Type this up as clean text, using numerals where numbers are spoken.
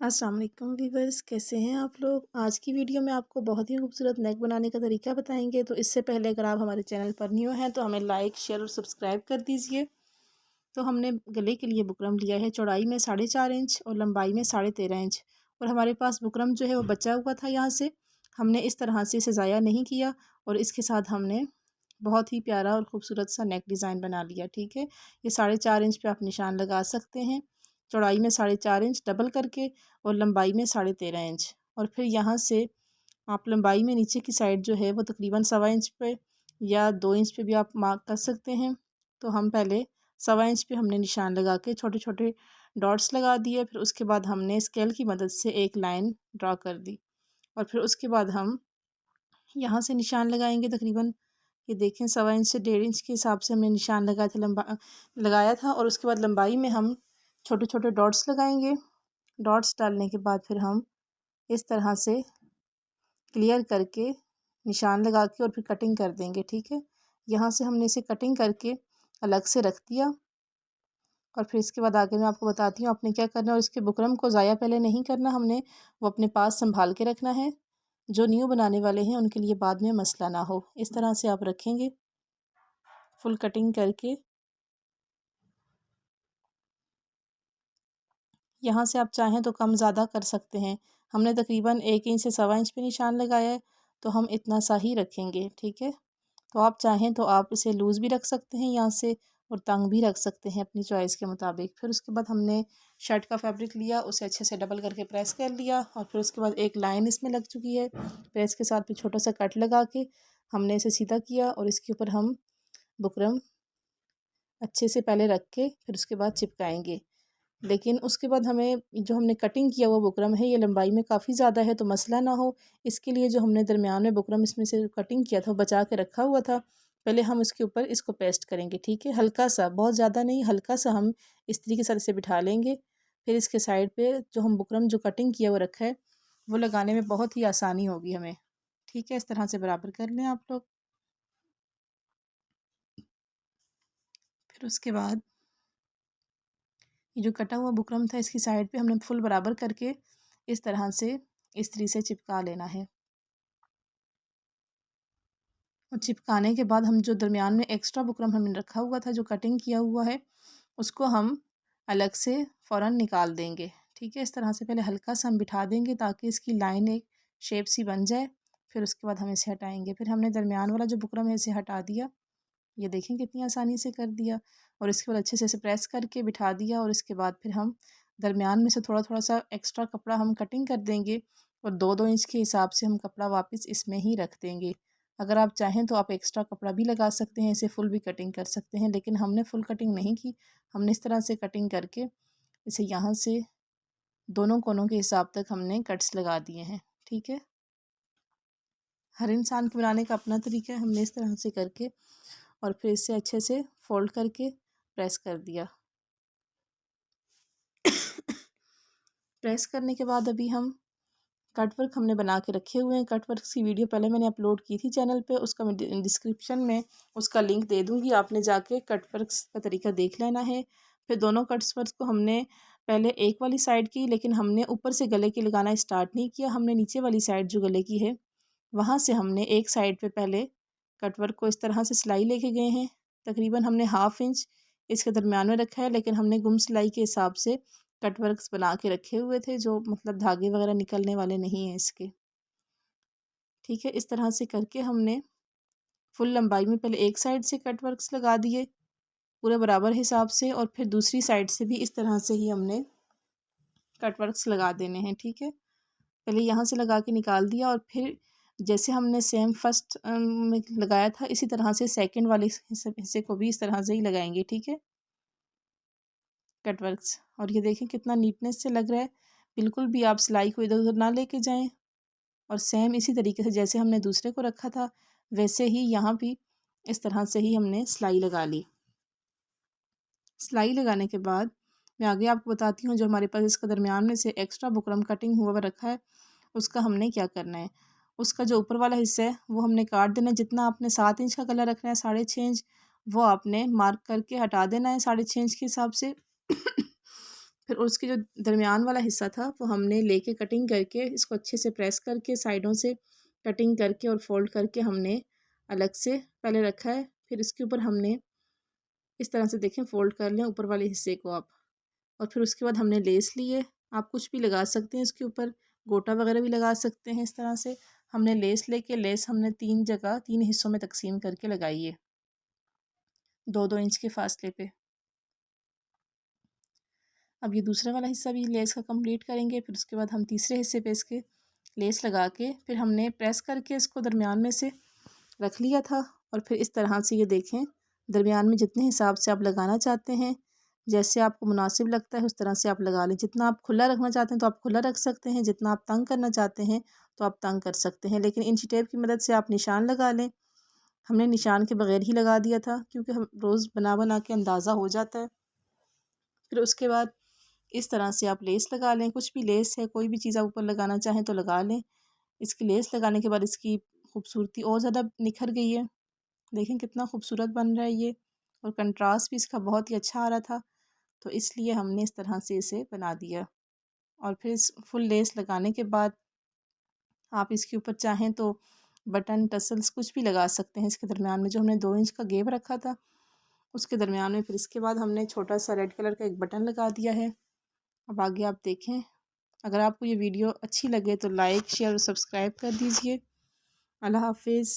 अस्सलाम वालेकुम व्यूवर्स, कैसे हैं आप लोग। आज की वीडियो में आपको बहुत ही खूबसूरत नेक बनाने का तरीका बताएंगे। तो इससे पहले अगर आप हमारे चैनल पर न्यू हैं तो हमें लाइक शेयर और सब्सक्राइब कर दीजिए। तो हमने गले के लिए बुकरम लिया है, चौड़ाई में 4.5 इंच और लंबाई में 13.5 इंच। और हमारे पास बुकरम जो है वो बचा हुआ था, यहाँ से हमने इस तरह से इसे ज़ाया नहीं किया और इसके साथ हमने बहुत ही प्यारा और ख़ूबसूरत सा नेक डिज़ाइन बना लिया। ठीक है, ये 4.5 इंच पे आप निशान लगा सकते हैं। चौड़ाई में 4.5 इंच डबल करके और लंबाई में 13.5 इंच। और फिर यहाँ से आप लंबाई में नीचे की साइड जो है वो तकरीबन 1.25 इंच पे या 2 इंच पे भी आप मार्क कर सकते हैं। तो हम पहले 1.25 इंच पे हमने निशान लगा के छोटे छोटे डॉट्स लगा दिए। फिर उसके बाद हमने स्केल की मदद से एक लाइन ड्रा कर दी और फिर उसके बाद हम यहाँ से निशान लगाएंगे। तकरीबन ये देखें 1.25 इंच से 1.5 इंच के हिसाब से हमने निशान लगाया था। और उसके बाद लंबाई में हम छोटे छोटे डॉट्स लगाएंगे। डॉट्स डालने के बाद फिर हम इस तरह से क्लियर करके निशान लगा के और फिर कटिंग कर देंगे। ठीक है, यहाँ से हमने इसे कटिंग करके अलग से रख दिया। और फिर इसके बाद आगे मैं आपको बताती हूँ आपने क्या करना है। और इसके बुकरम को ज़ाया पहले नहीं करना, हमने वो अपने पास संभाल के रखना है। जो न्यू बनाने वाले हैं उनके लिए बाद में मसला ना हो, इस तरह से आप रखेंगे फुल कटिंग करके। यहाँ से आप चाहें तो कम ज़्यादा कर सकते हैं। हमने तकरीबन 1 इंच से 1.25 इंच पे निशान लगाया है, तो हम इतना सा ही रखेंगे। ठीक है, तो आप चाहें तो आप इसे लूज़ भी रख सकते हैं यहाँ से और तंग भी रख सकते हैं अपनी चॉइस के मुताबिक। फिर उसके बाद हमने शर्ट का फैब्रिक लिया, उसे अच्छे से डबल करके प्रेस कर लिया और फिर उसके बाद एक लाइन इसमें लग चुकी है। प्रेस के साथ फिर छोटा सा कट लगा के हमने इसे सीधा किया और इसके ऊपर हम बुकरम अच्छे से पहले रख के फिर उसके बाद चिपकाएंगे। लेकिन उसके बाद हमें जो हमने कटिंग किया हुआ बुकरम है ये लंबाई में काफ़ी ज़्यादा है, तो मसला ना हो इसके लिए जो हमने दरमियान में बुकरम इसमें से कटिंग किया था वो बचा के रखा हुआ था। पहले हम उसके ऊपर इसको पेस्ट करेंगे। ठीक है, हल्का सा, बहुत ज़्यादा नहीं, हल्का सा हम इस तरीके से इसे बिठा लेंगे। फिर इसके साइड पे जो हम बुकरम जो कटिंग किया हुआ रखा है वो लगाने में बहुत ही आसानी होगी हमें। ठीक है, इस तरह से बराबर कर लें आप लोग। फिर उसके बाद ये जो कटा हुआ बुकरम था इसकी साइड पे हमने फुल बराबर करके इस तरह से इस्त्री से चिपका लेना है। और चिपकाने के बाद हम जो दरमियान में एक्स्ट्रा बुकरम हमने रखा हुआ था जो कटिंग किया हुआ है उसको हम अलग से फ़ौरन निकाल देंगे। ठीक है, इस तरह से पहले हल्का सा हम बिठा देंगे ताकि इसकी लाइन एक शेप सी बन जाए। फिर उसके बाद हम इसे हटाएंगे। फिर हमने दरमियान वाला जो बुकरम है इसे हटा दिया। ये देखें कितनी आसानी से कर दिया। और इसके बाद अच्छे से इसे प्रेस करके बिठा दिया। और इसके बाद फिर हम दरमियान में से थोड़ा थोड़ा सा एक्स्ट्रा कपड़ा हम कटिंग कर देंगे और 2-2 इंच के हिसाब से हम कपड़ा वापस इसमें ही रख देंगे। अगर आप चाहें तो आप एक्स्ट्रा कपड़ा भी लगा सकते हैं, इसे फुल भी कटिंग कर सकते हैं, लेकिन हमने फुल कटिंग नहीं की। हमने इस तरह से कटिंग करके इसे यहाँ से दोनों कोनों के हिसाब तक हमने कट्स लगा दिए हैं। ठीक है, हर इंसान के बनाने का अपना तरीका है। हमने इस तरह से करके और फिर इसे अच्छे से फोल्ड करके प्रेस कर दिया। प्रेस करने के बाद अभी हम कट वर्क हमने बना के रखे हुए हैं। कट वर्क की वीडियो पहले मैंने अपलोड की थी चैनल पे, उसका मैं डिस्क्रिप्शन में उसका लिंक दे दूँगी, आपने जाके कट वर्क का तरीका देख लेना है। फिर दोनों कट्स वर्क को हमने पहले एक वाली साइड की, लेकिन हमने ऊपर से गले के लगाना स्टार्ट नहीं किया। हमने नीचे वाली साइड जो गले की है वहाँ से हमने एक साइड पे पहले कट वर्क को इस तरह से सिलाई लेके गए हैं। तकरीबन हमने 1/2 इंच इसके दरमियान में रखा है, लेकिन हमने गुम सिलाई के हिसाब से कट वर्क्स बना के रखे हुए थे जो मतलब धागे वगैरह निकलने वाले नहीं हैं इसके। ठीक है, इस तरह से करके हमने फुल लंबाई में पहले एक साइड से कट वर्क्स लगा दिए पूरे बराबर हिसाब से और फिर दूसरी साइड से भी इस तरह से ही हमने कट वर्क्स लगा देने हैं। ठीक है, पहले यहाँ से लगा के निकाल दिया और फिर जैसे हमने सेम फर्स्ट में लगाया था इसी तरह से सेकंड वाले हिस्से को भी इस तरह से ही लगाएंगे। ठीक है, कट वर्क्स। और ये देखें कितना नीटनेस से लग रहा है, बिल्कुल भी आप सिलाई को इधर उधर ना लेके जाएं। और सेम इसी तरीके से जैसे हमने दूसरे को रखा था वैसे ही यहाँ भी इस तरह से ही हमने सिलाई लगा ली। सिलाई लगाने के बाद मैं आगे आपको बताती हूँ जो हमारे पास इसका दरमियान में से एक्स्ट्रा बुकरम कटिंग हुआ रखा है उसका हमने क्या करना है। उसका जो ऊपर वाला हिस्सा है वो हमने काट देना है। जितना आपने 7 इंच का गला रखना है 6.5 इंच वो आपने मार्क करके हटा देना है 6.5 इंच के हिसाब से। फिर उसके जो दरमियान वाला हिस्सा था वो हमने लेके कटिंग करके इसको अच्छे से प्रेस करके साइडों से कटिंग करके और फोल्ड करके हमने अलग से पहले रखा है। फिर इसके ऊपर हमने इस तरह से देखें फ़ोल्ड कर लें ऊपर वाले हिस्से को आप। और फिर उसके बाद हमने लेस ली है, आप कुछ भी लगा सकते हैं इसके ऊपर, गोटा वगैरह भी लगा सकते हैं इस तरह से। हमने लेस लेके लेस हमने 3 जगह 3 हिस्सों में तकसीम करके लगाई है 2-2 इंच के फासले पे। अब ये दूसरा वाला हिस्सा भी लेस का कंप्लीट करेंगे। फिर उसके बाद हम तीसरे हिस्से पे इसके लेस लगा के फिर हमने प्रेस करके इसको दरमियान में से रख लिया था। और फिर इस तरह से ये देखें, दरमियान में जितने हिसाब से आप लगाना चाहते हैं, जैसे आपको मुनासिब लगता है उस तरह से आप लगा लें। जितना आप खुला रखना चाहते हैं तो आप खुला रख सकते हैं, जितना आप तंग करना चाहते हैं तो आप तंग कर सकते हैं। लेकिन इंची टेप की मदद से आप निशान लगा लें। हमने निशान के बगैर ही लगा दिया था क्योंकि हम रोज़ बना बना के अंदाज़ा हो जाता है। फिर उसके बाद इस तरह से आप लेस लगा लें, कुछ भी लेस है, कोई भी चीज़ आप ऊपर लगाना चाहें तो लगा लें। इसकी लेस लगाने के बाद इसकी खूबसूरती और ज़्यादा निखर गई है। देखें कितना खूबसूरत बन रहा है ये, और कंट्रास्ट भी इसका बहुत ही अच्छा आ रहा था, तो इसलिए हमने इस तरह से इसे बना दिया। और फिर इस फुल लेस लगाने के बाद आप इसके ऊपर चाहें तो बटन टसल्स कुछ भी लगा सकते हैं। इसके दरमियान में जो हमने 2 इंच का गैप रखा था उसके दरमियान में फिर इसके बाद हमने छोटा सा रेड कलर का एक बटन लगा दिया है। अब आगे आप देखें, अगर आपको ये वीडियो अच्छी लगे तो लाइक शेयर और सब्सक्राइब कर दीजिए। अल्लाह हाफिज़।